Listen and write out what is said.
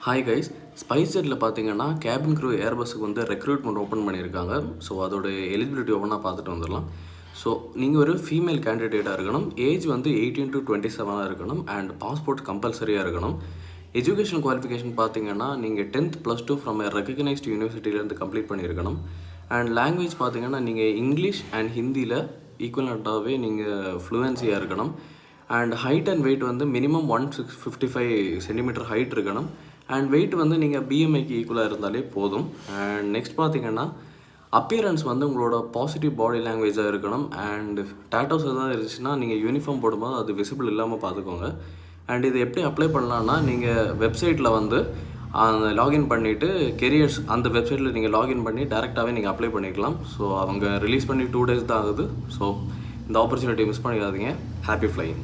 Hi guys, ஸ்பைஸ்ஜெட்டில் பார்த்தீங்கன்னா cabin crew ஏர்பஸுக்கு வந்து recruitment open பண்ணியிருக்காங்க. ஸோ அதோட எலிஜிபிலிட்டி ஒவ்வொன்றா பார்த்துட்டு வந்துடலாம். ஸோ நீங்கள் ஒரு ஃபீமேல் கேண்டிடேட்டாக இருக்கணும். ஏஜ் வந்து 18 to 27 இருக்கணும். அண்ட் பாஸ்போர்ட் கம்பல்சரியாக இருக்கணும். எஜுகேஷன் குவாலிஃபிகேஷன் பார்த்தீங்கன்னா நீங்கள் 10th +2 ஃப்ரம் எ ரெகக்னைஸ்டு யூனிவர்சிட்டியிலேருந்து கம்ப்ளீட் பண்ணியிருக்கணும். அண்ட் லாங்குவேஜ் பார்த்தீங்கன்னா நீங்கள் இங்கிலீஷ் அண்ட் ஹிந்தியில் ஈக்குவலண்ட்டாகவே நீங்கள் ஃப்ளூயன்சியாக இருக்கணும். அண்ட் ஹைட் அண்ட் வெயிட் வந்து மினிமம் 155 சென்டிமீட்டர் ஹைட் இருக்கணும். அண்ட் வெயிட் வந்து நீங்கள் பிஎம்ஐக்கு ஈக்குவலாக இருந்தாலே போதும். அண்ட் நெக்ஸ்ட் பார்த்தீங்கன்னா அப்பியரன்ஸ் வந்து உங்களோட பாசிட்டிவ் பாடி லாங்குவேஜாக இருக்கணும். அண்ட் டேட்டோஸ் எதாவது இருந்துச்சுன்னா நீங்கள் யூனிஃபார்ம் போடும்போது அது விசிபிள் இல்லாமல் பார்த்துக்கோங்க. அண்ட் இது எப்படி அப்ளை பண்ணலான்னா நீங்கள் வெப்சைட்டில் வந்து அந்த லாகின் பண்ணிவிட்டு கெரியர்ஸ் அந்த வெப்சைட்டில் நீங்கள் லாகின் பண்ணி டேரெக்டாகவே நீங்கள் அப்ளை பண்ணிக்கலாம். ஸோ அவங்க ரிலீஸ் பண்ணி 2 days தான் ஆகுது. ஸோ இந்த ஆப்பர்ச்சுனிட்டி மிஸ் பண்ணிடாதீங்க. Happy flying.